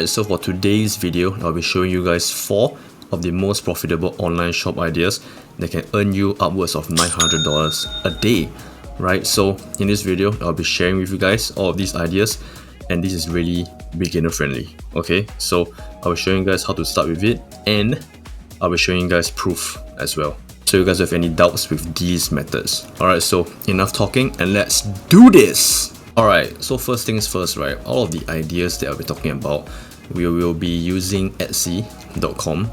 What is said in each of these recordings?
Alright, so for today's video, I'll be showing you guys 4 of the most profitable online shop ideas that can earn you upwards of $900 a day, right? So in this video, I'll be sharing with you guys all of these ideas, and this is really beginner friendly, okay? So I'll be showing you guys how to start with it, and I'll be showing you guys proof as well, so you guys have any doubts with these methods. Alright, so enough talking and let's do this! Alright, so first things first, right? All of the ideas that I'll be talking about, we will be using Etsy.com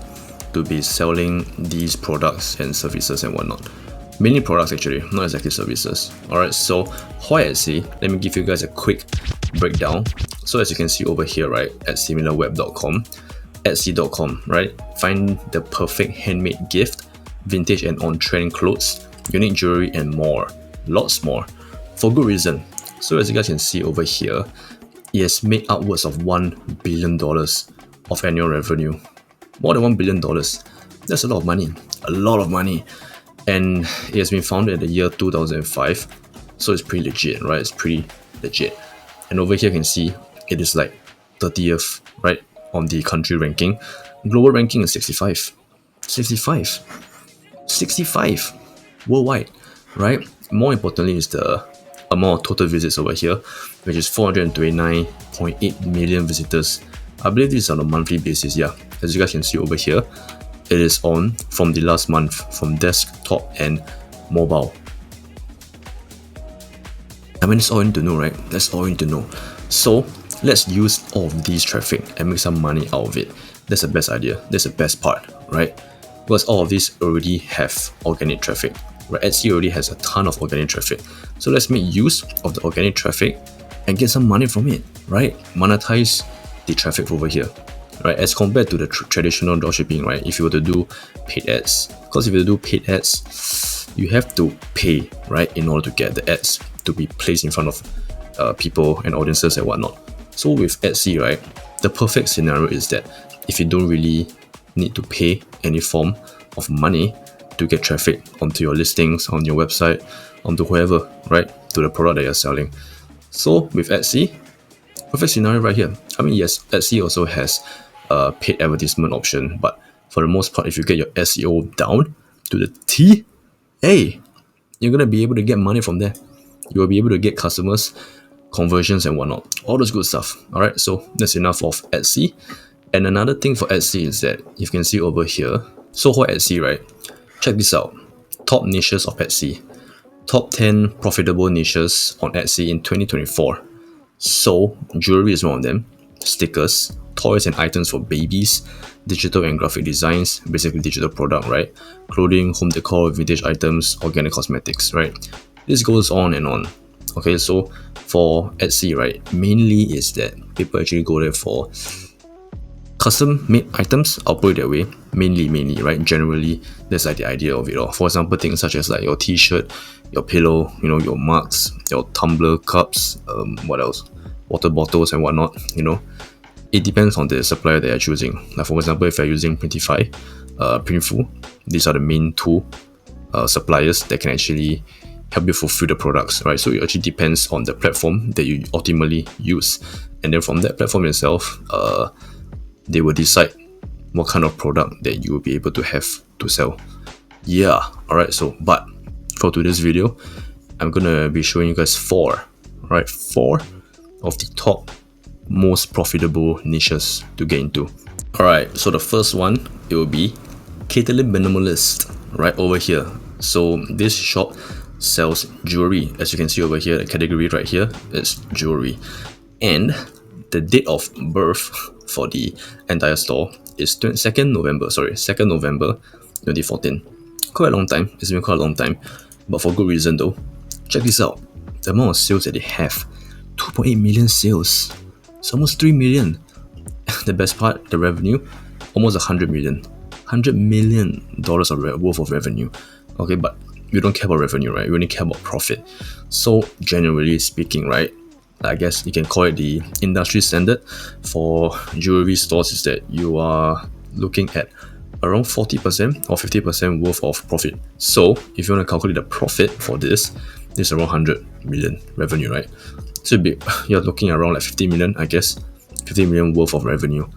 to be selling these products and services and whatnot. Mainly products actually, not exactly services. Alright, so why Etsy? Let me give you guys a quick breakdown. So as you can see over here, right, at similarweb.com, Etsy.com, right? Find the perfect handmade gift, vintage and on-trend clothes, unique jewelry and more. Lots more. For good reason. So as you guys can see over here, it has made upwards of $1 billion of annual revenue. More than $1 billion. That's a lot of money. A lot of money. And it has been founded in the year 2005. So it's pretty legit, right? It's pretty legit. And over here you can see it is like 30th, right? On the country ranking. Global ranking is 65. 65 worldwide, right? More importantly is the amount of total visits over here, which is 429.8 million visitors. I believe this is on a monthly basis. Yeah, as you guys can see over here, it is on from the last month from desktop and mobile. I mean, that's all you need to know, right? That's all you need to know. So let's use all of these traffic and make some money out of it. That's the best idea. That's the best part, right? Because all of these already have organic traffic. Right, Etsy already has a ton of organic traffic. So let's make use of the organic traffic and get some money from it, right? Monetize the traffic over here, right? As compared to the traditional dropshipping, right? If you were to do paid ads, because if you do paid ads, you have to pay, right? In order to get the ads to be placed in front of people and audiences and whatnot. So with Etsy, right? The perfect scenario is that if you don't really need to pay any form of money to get traffic onto your listings, on your website, onto whoever, right? To the product that you're selling. So with Etsy, perfect scenario right here. I mean, yes, Etsy also has a paid advertisement option, but for the most part, if you get your SEO down to the T, hey, you're gonna be able to get money from there. You will be able to get customers, conversions and whatnot. All those good stuff. Alright, so that's enough of Etsy. And another thing for Etsy is that you can see over here, so for Etsy, right? Check this out. Top niches of Etsy. Top 10 profitable niches on Etsy in 2024. So, jewelry is one of them. Stickers, toys and items for babies, digital and graphic designs, basically digital product, right? Clothing, home decor, vintage items, organic cosmetics, right? This goes on and on. Okay, so for Etsy, right, mainly is that people actually go there for custom made items. I'll put it that way. Mainly, right? Generally, that's like the idea of it all. For example, things such as like your t-shirt, your pillow, you know, your mugs, your tumbler, cups, what else? Water bottles and whatnot, you know. It depends on the supplier that you're choosing. Like for example, if you're using Printify, Printful, these are the main two suppliers that can actually help you fulfill the products, right? So it actually depends on the platform that you ultimately use. And then from that platform itself, they will decide what kind of product that you will be able to have to sell. Yeah, alright, so but for today's video, I'm gonna be showing you guys 4 of the top most profitable niches to get into. Alright, so the first one, it will be Minimalist, right over here. So this shop sells jewelry. As you can see over here, the category right here is jewelry. And the date of birth for the entire store is 2nd November 2014. Quite a long time. It's been quite a long time, but for good reason though. Check this out. The amount of sales that they have, 2.8 million sales. It's almost 3 million. The best part, the revenue, almost 100 million. $100 million worth of revenue. Okay, but we don't care about revenue, right? We only care about profit. So generally speaking, right, I guess you can call it the industry standard for jewelry stores is that you are looking at around 40% or 50% worth of profit. So if you want to calculate the profit for this, it's around 100 million revenue, right? So you're looking around like 50 million, I guess, 50 million worth of revenue.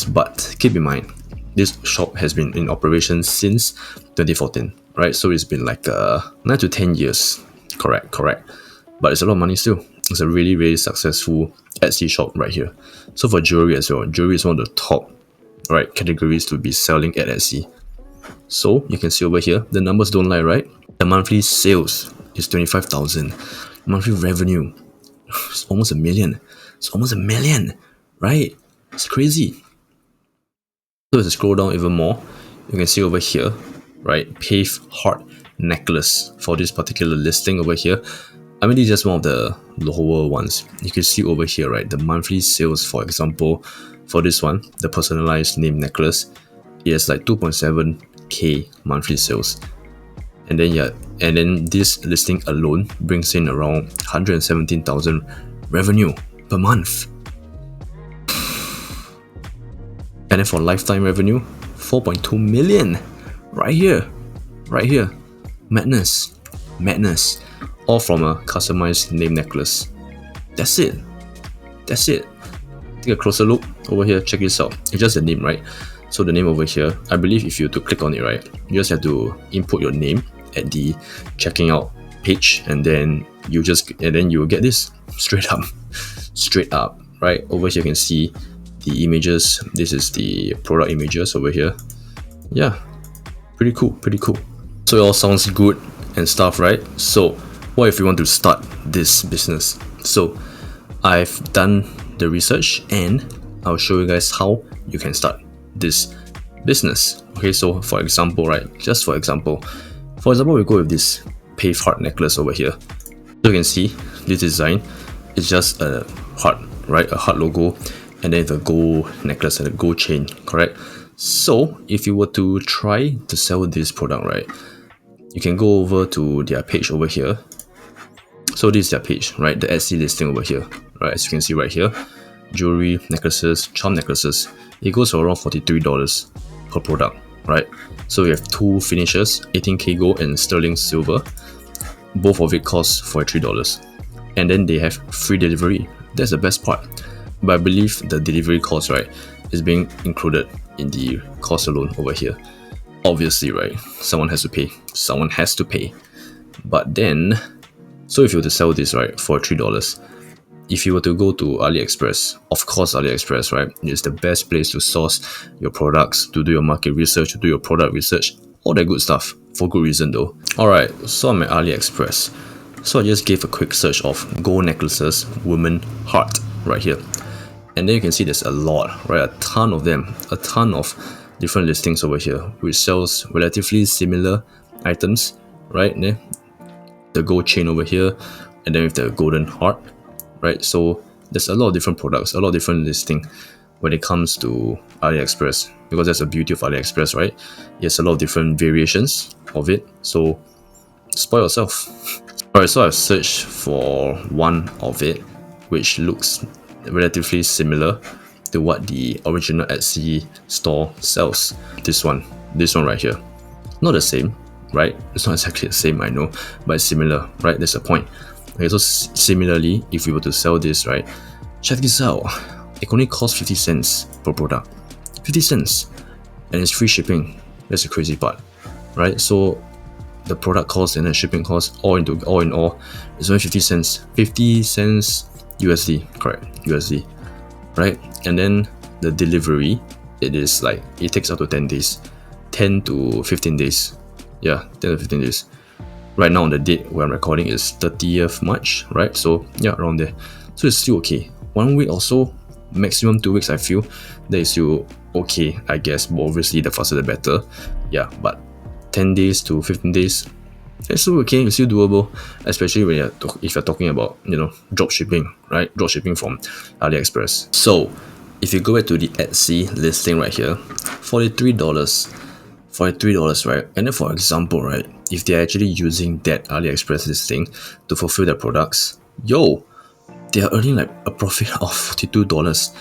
But keep in mind, this shop has been in operation since 2014, right? So it's been like 9 to 10 years. Correct. But it's a lot of money still. It's a really, really successful Etsy shop right here. So for jewelry as well, jewelry is one of the top, right, categories to be selling at Etsy. So you can see over here, the numbers don't lie, right? The monthly sales is 25,000. Monthly revenue, it's almost a million. Right? It's crazy. So as you scroll down even more, you can see over here, right, pave heart necklace for this particular listing over here. I mean, this is just one of the lower ones. You can see over here, right, the monthly sales, for example, for this one, the personalized name necklace, it has like 2.7k monthly sales. And then this listing alone brings in around 117,000 revenue per month. And then for lifetime revenue, 4.2 million. Right here. Madness. All from a customized name necklace. That's it. Take a closer look over here. Check this out. It's just a name, right? So the name over here, I believe if you to click on it, right, you just have to input your name at the checking out page, and then you will get this straight up, right? Over here you can see the images. This is the product images over here. Yeah, pretty cool. So it all sounds good and stuff, right? So what if you want to start this business? So I've done the research and I'll show you guys how you can start this business. Okay, so for example, right, we go with this pave heart necklace over here. So you can see this design is just a heart, right? A heart logo, and then the gold necklace and a gold chain, correct? So if you were to try to sell this product, right, you can go over to their page over here. So this is their page, right? The Etsy listing over here, right? As you can see right here, jewelry, necklaces, charm necklaces. It goes for around $43 per product, right? So we have two finishes, 18K gold and sterling silver. Both of it costs $43. And then they have free delivery. That's the best part. But I believe the delivery cost, right, is being included in the cost alone over here. Obviously, right, someone has to pay. But then, so if you were to sell this, right, for $3, if you were to go to AliExpress, of course AliExpress, right, is the best place to source your products, to do your market research, to do your product research, all that good stuff, for good reason though. Alright, so I'm at AliExpress. So I just gave a quick search of gold necklaces, woman heart, right here. And then you can see there's a lot, right, a ton of them, a ton of different listings over here, which sells relatively similar items, right? The gold chain over here, and then with the golden heart, right? So there's a lot of different products, a lot of different listing when it comes to AliExpress, because that's the beauty of AliExpress, right? There's a lot of different variations of it, so spoil yourself. Alright, so I've searched for one of it, which looks relatively similar to what the original Etsy store sells. This one right here. Not the same, right? It's not exactly the same, I know, but it's similar, right? That's the point. Okay, so similarly, if we were to sell this, right, check this out. It only costs 50 cents per product. 50 cents. And it's free shipping. That's the crazy part, right? So the product cost and the shipping cost all in all is only 50 cents. 50 cents USD, correct? USD, right? And then the delivery, it takes up to 10 days. 10 to 15 days. Yeah, 10 to 15 days. Right now on the date where I'm recording is 30th March, right? So yeah, around there. So it's still okay. 1 week or so, maximum 2 weeks I feel, that is still okay, I guess. But obviously the faster the better. Yeah, but 10 days to 15 days, it's still okay, it's still doable, especially when if you're talking about, drop shipping, right? Drop shipping from AliExpress. So if you go back to the Etsy listing right here, $43, right? And then for example, right, if they're actually using that AliExpress listing to fulfill their products, they are earning like a profit of $42.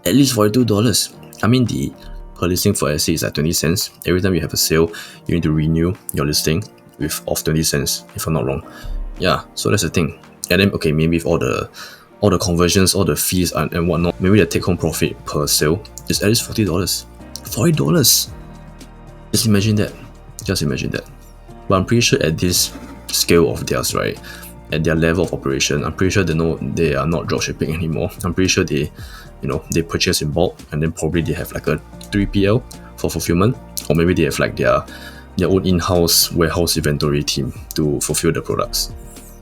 At least $42. I mean, the per listing for Etsy is like 20 cents. Every time you have a sale, you need to renew your listing of 20 cents, if I'm not wrong. Yeah, so that's the thing. And then, okay, maybe if all the all the conversions, all the fees and whatnot, maybe the take-home profit per sale is at least $40. $40! Just imagine that. Just imagine that. But I'm pretty sure at this scale of theirs, right, at their level of operation, I'm pretty sure they know they are not dropshipping anymore. I'm pretty sure they, they purchase in bulk, and then probably they have like a 3PL for fulfillment, or maybe they have like their own in-house warehouse inventory team to fulfill the products.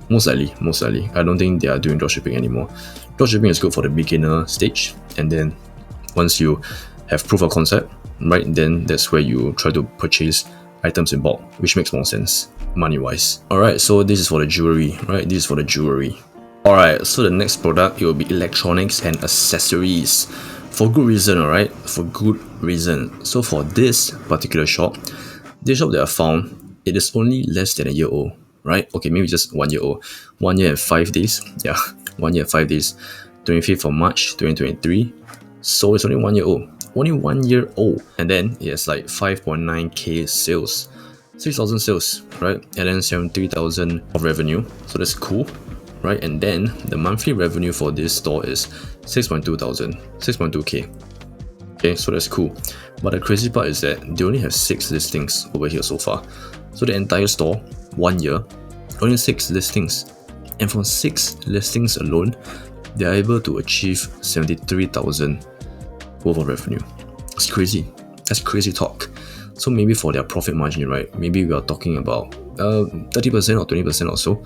Most likely. I don't think they are doing dropshipping anymore. Dropshipping is good for the beginner stage, and then once you have proof of concept, right, then that's where you try to purchase items in bulk, which makes more sense money-wise. Alright, so this is for the jewelry, right? This is for the jewelry. Alright, so the next product, it will be electronics and accessories. For good reason, alright? For good reason. So for this particular shop, this shop that I found, it is only less than a year old, right? Okay, maybe just 1 year old. 1 year and 5 days. Yeah, 1 year and 5 days. 25th of March 2023. So it's only 1 year old. Only 1 year old. And then it has like 5.9k sales. 6,000 sales, right? And then 73,000 of revenue. So that's cool, right? And then the monthly revenue for this store is 6.2k. Okay, so that's cool. But the crazy part is that they only have 6 listings over here so far. So the entire store, 1 year, only 6 listings. And from 6 listings alone, they are able to achieve 73,000 worth of revenue. It's crazy. That's crazy talk. So maybe for their profit margin, right, maybe we are talking about 30% or 20% or so,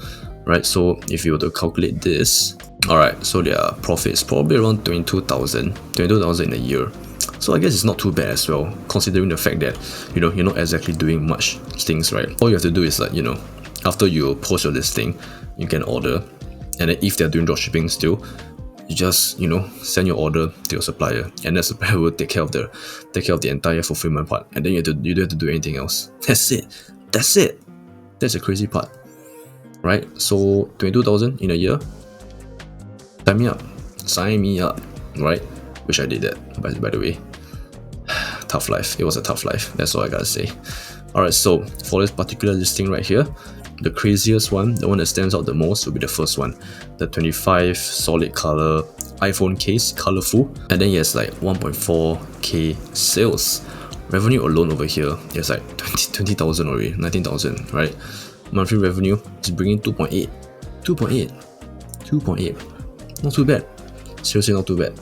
right? So if you were to calculate this, alright, so their profit is probably around 22,000 in a year. So I guess it's not too bad as well, considering the fact that, you're not exactly doing much things, right? All you have to do is like, after you post your listing, you can order, and then if they're doing dropshipping still, you just send your order to your supplier, and that supplier will take care of the entire fulfillment part, and then you don't have to do anything else. That's it. That's the crazy part, right? So 22,000 in a year. Sign me up, right? Wish I did that, by the way. Tough life. It was a tough life. That's all I gotta say. Alright, so for this particular listing right here, the craziest one, the one that stands out the most, will be the first one, the 25 solid color iPhone case, colorful, and then it has like 1.4k sales. Revenue alone over here is like 20,000 already, 19,000, right? Monthly revenue is bringing 2.8. Not too bad. Seriously, not too bad.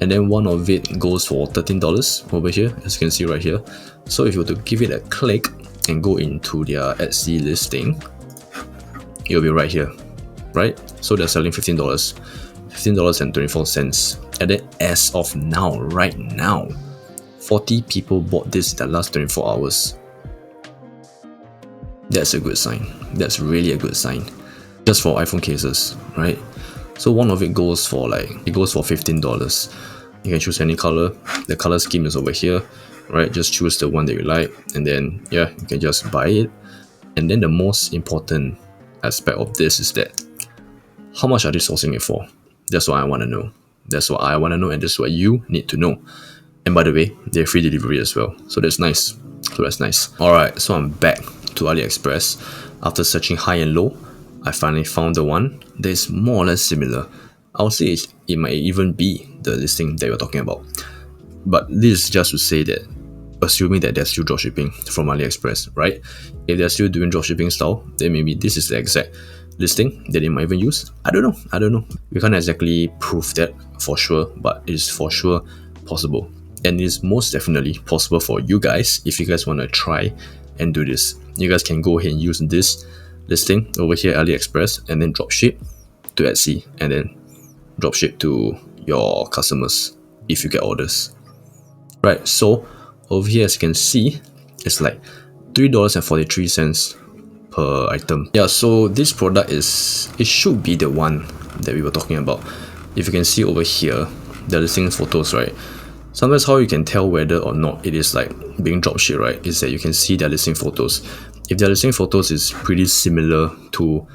And then one of it goes for $13 over here, as you can see right here. So if you were to give it a click and go into their Etsy listing, it'll be right here, right? So they're selling $15.24. And then as of now, right now, 40 people bought this in the last 24 hours. That's a good sign. That's really a good sign. Just for iPhone cases, right? So one of it goes for $15. You can choose any color. The color scheme is over here, right? Just choose the one that you like, and then yeah, you can just buy it. And then the most important aspect of this is that how much are they sourcing it for? That's what I want to know. And that's what you need to know. And by the way, they have free delivery as well, so that's nice. Alright, so I'm back to AliExpress. After searching high and low, I finally found the one that is more or less similar. I would say it might even be the listing that we're talking about. But this is just to say that, assuming that they're still dropshipping from AliExpress, right? If they're still doing dropshipping style, then maybe this is the exact listing that they might even use. I don't know. We can't exactly prove that for sure, but it is for sure possible. And it is most definitely possible for you guys if you guys want to try and do this. You guys can go ahead and use this listing over here at AliExpress and then dropship to Etsy and then dropship to your customers if you get orders. Right, so over here as you can see, it's like $3.43 per item. Yeah, so this product it should be the one that we were talking about. If you can see over here, the listing photos, right? Sometimes how you can tell whether or not it is like being dropshipped, right, is that you can see their listing photos. If their listing photos is pretty similar to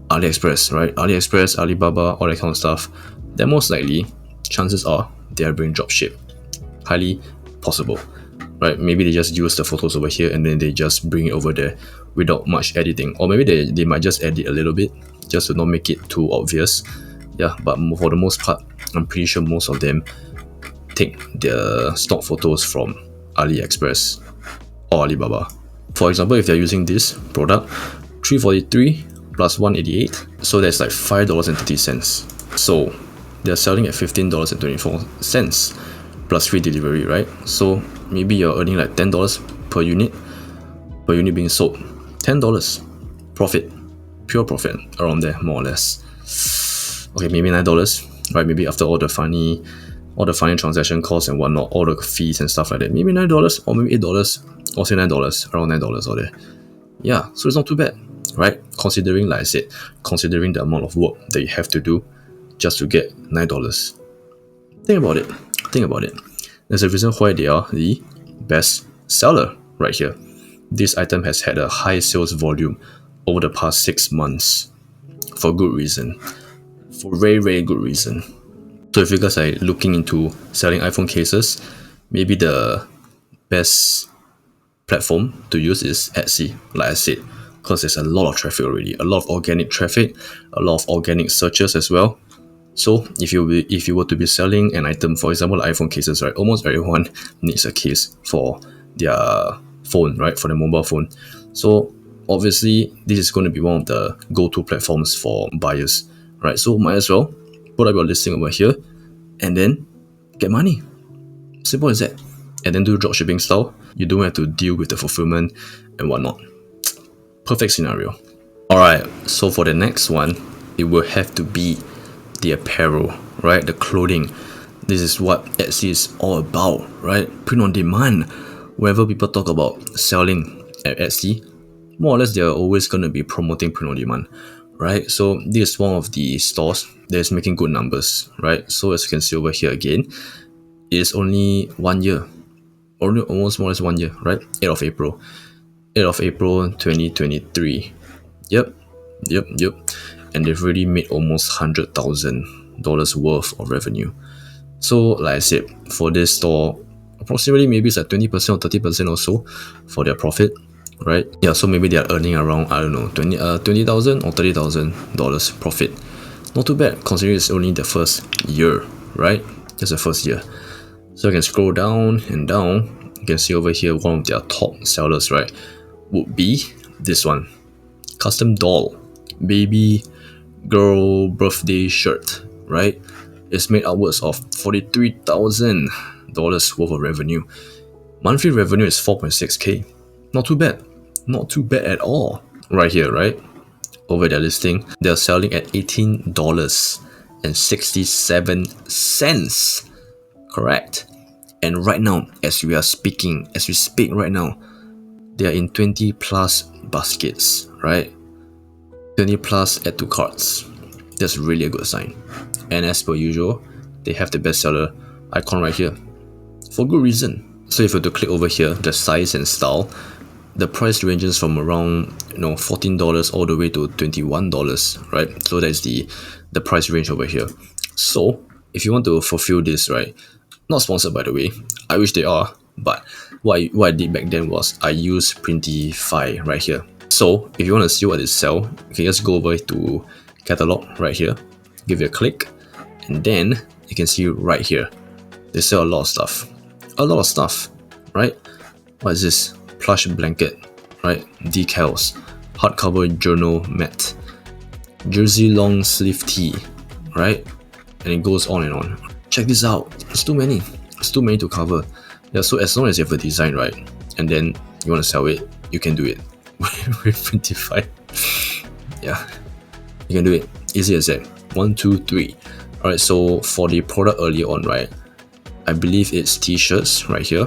AliExpress, right? AliExpress, Alibaba, all that kind of stuff, then most likely, chances are they are being dropshipped. Highly possible, right? Maybe they just use the photos over here and then they just bring it over there without much editing. Or maybe they might just edit a little bit just to not make it too obvious. Yeah, but for the most part, I'm pretty sure most of them take their stock photos from AliExpress or Alibaba. For example, if they're using this product, 343 plus 188, so that's like $5.30. So they're selling at $15.24 plus free delivery, right? So maybe you're earning like $10 per unit being sold. $10 profit, pure profit around there, more or less. Okay, maybe $9, right? Maybe after all the funny transaction costs and whatnot, all the fees and stuff like that, maybe $9 or maybe $8 or say $9, around $9 or there. Yeah, so it's not too bad, right? Considering, like I said, considering the amount of work that you have to do just to get $9. Think about it. There's a reason why they are the best seller right here. This item has had a high sales volume over the past 6 months for good reason. For very, very good reason. So if you guys are looking into selling iPhone cases, maybe the best platform to use is Etsy, like I said, because there's a lot of traffic already, a lot of organic traffic, a lot of organic searches as well. So if you were to be selling an item, for example, iPhone cases, right? Almost everyone needs a case for their phone, right? For their mobile phone. So obviously, this is going to be one of the go-to platforms for buyers, right? So might as well put up your listing over here and then get money. Simple as that. And then do dropshipping style. You don't have to deal with the fulfillment and whatnot. Perfect scenario. Alright, so for the next one, it will have to be the apparel, right? The clothing. This is what Etsy is all about, right? Print on demand. Whenever people talk about selling at Etsy, more or less they're always going to be promoting print on demand, right? So this is one of the stores that is making good numbers, right? So as you can see over here again, it is only 1 year, only almost more or less 1 year, right? 8th of April 2023. Yep. And they've already made almost $100,000 worth of revenue. So like I said, for this store, approximately maybe it's like 20% or 30% or so for their profit, right? Yeah, so maybe they are earning around, I don't know, $20,000 or $30,000 profit. Not too bad considering it's only the first year, right? Just the first year. So I can scroll down and down. You can see over here one of their top sellers, right, would be this one. Custom doll, baby girl birthday shirt, right? It's made upwards of $43,000 worth of revenue. Monthly revenue is 4.6k. Not too bad at all. Right here, right? Over their listing, they're selling at $18.67. Correct. And right now, as we speak right now, they are in 20 plus baskets, right? 20 plus add to carts. That's really a good sign. And as per usual, they have the bestseller icon right here for good reason. So if you were to click over here, the size and style, the price ranges from around $14 all the way to $21, right? So that's the price range over here. So if you want to fulfill this, right, not sponsored by the way, I wish they are, but what I did back then was I used Printify right here. So if you want to see what they sell, you can just go over to catalog right here, give it a click, and then you can see right here, they sell a lot of stuff, right? What is this? Plush blanket, right? Decals, hardcover journal mat, jersey long sleeve tee, right? And it goes on and on. Check this out. It's too many to cover. Yeah, so as long as you have a design, right, and then you want to sell it, you can do it with Printify. Yeah, you can do it. Easy as that. 1, 2, 3. Alright, so for the product earlier on, right, I believe it's t-shirts right here.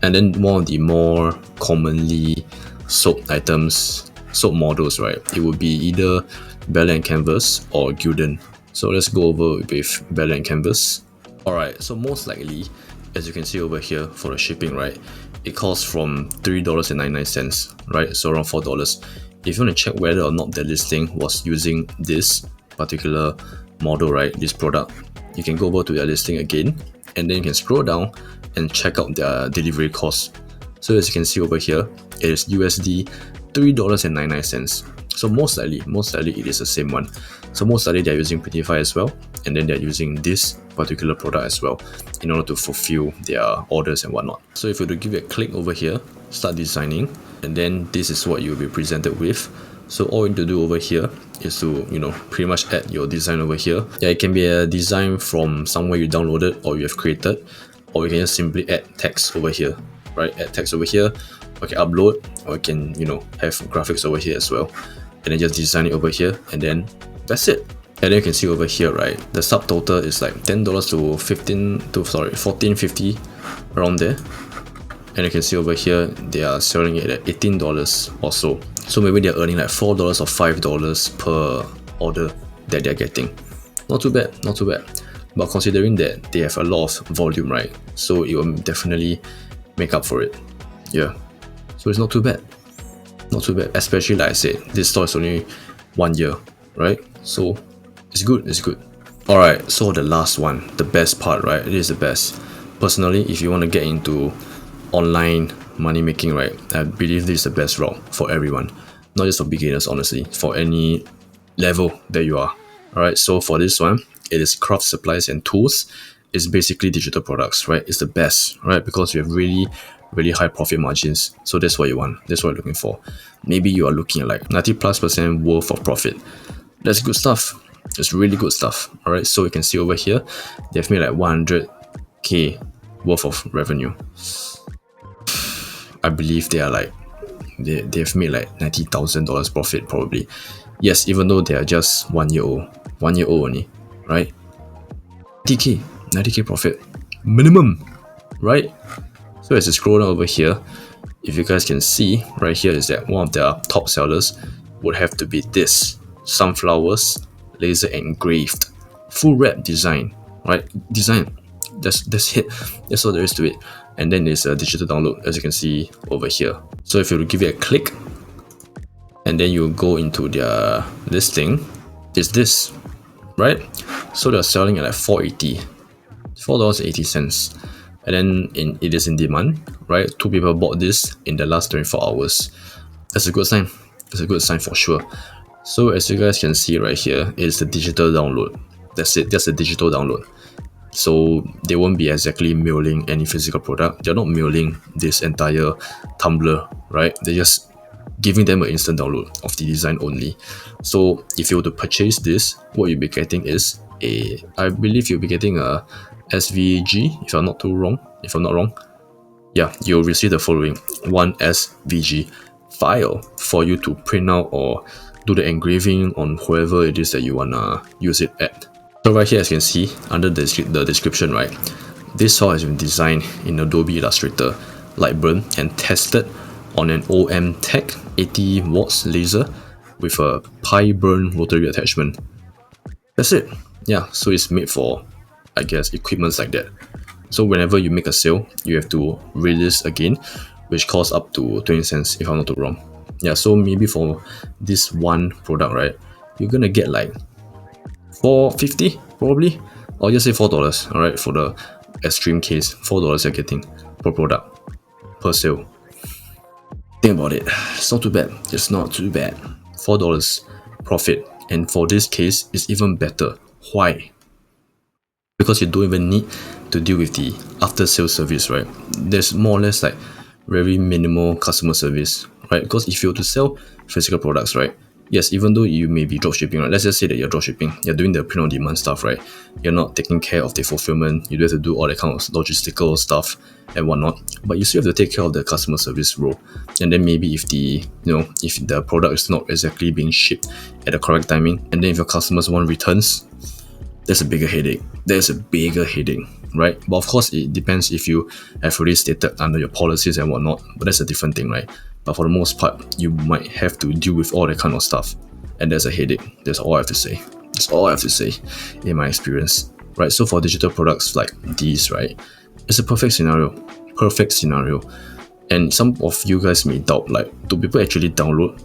And then one of the more commonly sold items, sold models, right, it would be either Bella and Canvas or Gildan. So let's go over with Bella and Canvas. Alright, so most likely, as you can see over here for the shipping, right, it costs from $3.99, right, so around $4. If you want to check whether or not the listing was using this particular model, right, this product, you can go over to their listing again, and then you can scroll down and check out their delivery cost. So as you can see over here, it is USD $3.99. So most likely it is the same one. So most likely they're using Prettify as well, and then they're using this particular product as well in order to fulfill their orders and whatnot. So if you were to give it a click over here, start designing, and then this is what you'll be presented with. So all you need to do over here is to, pretty much add your design over here. Yeah, it can be a design from somewhere you downloaded or you have created, or you can just simply add text over here, right? Add text over here, or you can upload, or you can, have graphics over here as well. And then just design it over here, and then that's it. And then you can see over here, right, the subtotal is like $10 to $14.50 around there. And you can see over here they are selling it at $18 or so. So maybe they're earning like $4 or $5 per order that they're getting. Not too bad, not too bad. But considering that they have a lot of volume, right, so it will definitely make up for it. Yeah, so it's not too bad. Not too bad, especially like I said, this store is only 1 year, right? So it's good, it's good. Alright, so the last one, the best part, right? It is the best. Personally, if you want to get into online money making, right, I believe this is the best route for everyone, not just for beginners, honestly, for any level that you are. Alright, so for this one, it is craft supplies and tools. It's basically digital products, right? It's the best, right? Because you have really high profit margins. So that's what you want. That's what you're looking for. Maybe you are looking at like 90+% worth of profit. That's good stuff. It's really good stuff. Alright, so you can see over here, they've made like 100k worth of revenue. I believe they are like, they've made like $90,000 profit probably. Yes, even though they are just 1 year old. 1 year old only, right? 90k profit. Minimum, right? So as you scroll down over here, if you guys can see, right here is that one of their top sellers would have to be this. Sunflowers, laser engraved. Full wrap design, right? Design. That's it. That's all there is to it. And then there's a digital download, as you can see over here. So if you give it a click, and then you go into their listing, it's this, right? So they're selling at like $4.80. And then it is in demand, right? 2 people bought this in the last 24 hours. That's a good sign. It's a good sign for sure. So as you guys can see right here, it's the digital download. That's it. That's the digital download. So they won't be exactly mailing any physical product. They're not mailing this entire tumbler, right? They're just giving them an instant download of the design only. So if you were to purchase this, what you'll be getting is I believe you'll be getting a SVG, if I'm not wrong. Yeah, you'll receive the following: one SVG file for you to print out or do the engraving on whoever it is that you wanna use it at. So right here, as you can see under the description, right, this saw has been designed in Adobe Illustrator, Lightburn, and tested on an OM Tech 80 watts laser with a pi burn rotary attachment. That's it. Yeah, so it's made for, I guess, equipments like that. So whenever you make a sale, you have to read this again, which costs up to 20 cents if I'm not wrong. Yeah, so maybe for this one product, right, you're gonna get like $4.50 probably, or just say $4. All right, for the extreme case, $4 you're getting per product per sale. Think about it. It's not too bad. It's not too bad. $4 profit, and for this case, it's even better. Why? Because you don't even need to deal with the after sales service, right? There's more or less like very minimal customer service, right? Because if you were to sell physical products, right, yes, even though you may be dropshipping, right, let's just say that you're dropshipping, you're doing the print on demand stuff, right, you're not taking care of the fulfillment, you do have to do all that kind of logistical stuff and whatnot, but you still have to take care of the customer service role. And then maybe if if the product is not exactly being shipped at the correct timing, and then if your customers want returns, that's a bigger headache. There's a bigger headache, right? But of course, it depends if you have already stated under your policies and whatnot, but that's a different thing, right? But for the most part, you might have to deal with all that kind of stuff, and that's a headache. That's all I have to say. That's all I have to say in my experience, right? So for digital products like these, right, it's a perfect scenario. Perfect scenario. And some of you guys may doubt, like, do people actually download?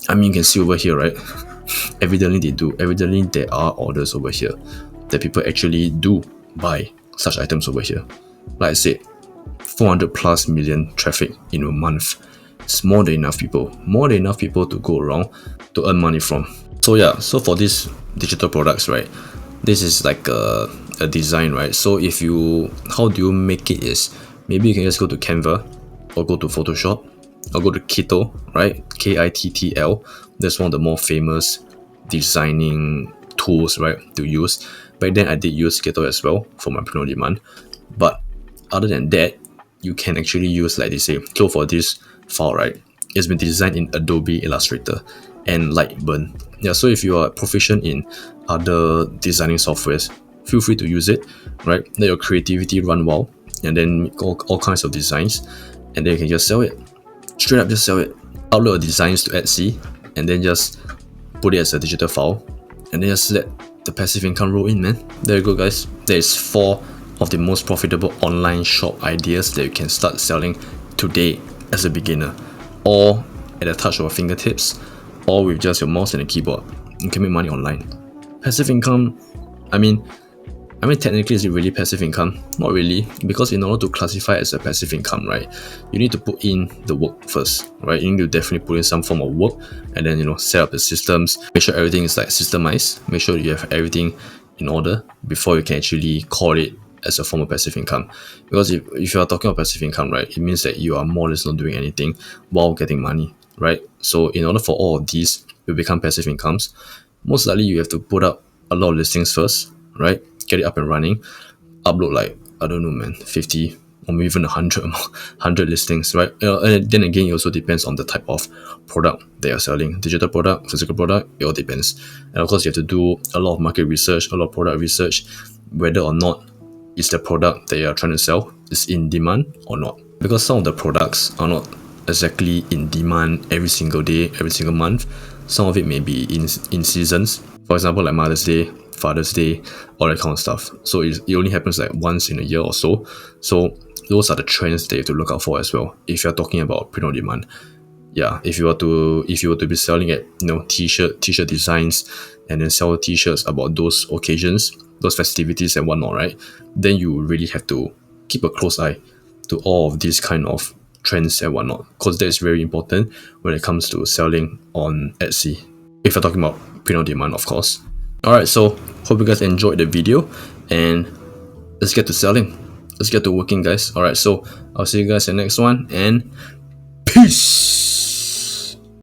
I mean, you can see over here, right? Evidently they do. Evidently there are orders over here that people actually do buy such items over here. Like I said, 400+ million traffic in a month. It's more than enough people to go around to earn money from. So yeah, so for these digital products, right, this is like a design, right? So if you, how do you make it is, maybe you can just go to Canva or go to Photoshop or go to Kittl, right? Kittl. That's one of the more famous designing tools, right, to use. Back then I did use Kittl as well for my print on demand. But other than that, you can actually use, like they say, so for this file, right, it's been designed in Adobe Illustrator and Lightburn. Yeah, so if you are proficient in other designing softwares, feel free to use it, right? Let your creativity run wild and then make all kinds of designs, and then you can just sell it. Straight up just sell it. Upload designs to Etsy and then just put it as a digital file and then just let the passive income roll in, man. There you go, guys. There's 4 of the most profitable online shop ideas that you can start selling today as a beginner, all at a touch of your fingertips, all with just your mouse and a keyboard. You can make money online. Passive income, I mean technically, is it really passive income? Not really, because in order to classify it as a passive income, right, you need to put in the work first, right? You need to definitely put in some form of work and then, set up the systems, make sure everything is like systemized, make sure you have everything in order before you can actually call it as a form of passive income. Because if you are talking about passive income, right, it means that you are more or less not doing anything while getting money, right? So in order for all of these to become passive incomes, most likely you have to put up a lot of listings first, right? Get it up and running, upload like, I don't know, man, 50 or maybe even 100 listings, right? And then again, it also depends on the type of product they are selling. Digital product, physical product, it all depends. And of course, you have to do a lot of market research, a lot of product research, whether or not is the product that you are trying to sell is in demand or not. Because some of the products are not exactly in demand every single day, every single month. Some of it may be in seasons. For example, like Mother's Day, Father's Day, all that kind of stuff. So it only happens like once in a year or so. So those are the trends that you have to look out for as well if you're talking about print on demand. Yeah, if you were to be selling at t-shirt designs and then sell t-shirts about those occasions, those festivities and whatnot, right, then you really have to keep a close eye to all of these kind of trends and whatnot, because that is very important when it comes to selling on Etsy, if you're talking about print on demand, of course. Alright, so hope you guys enjoyed the video, and let's get to selling. Let's get to working, guys. Alright, so I'll see you guys in the next one, and peace!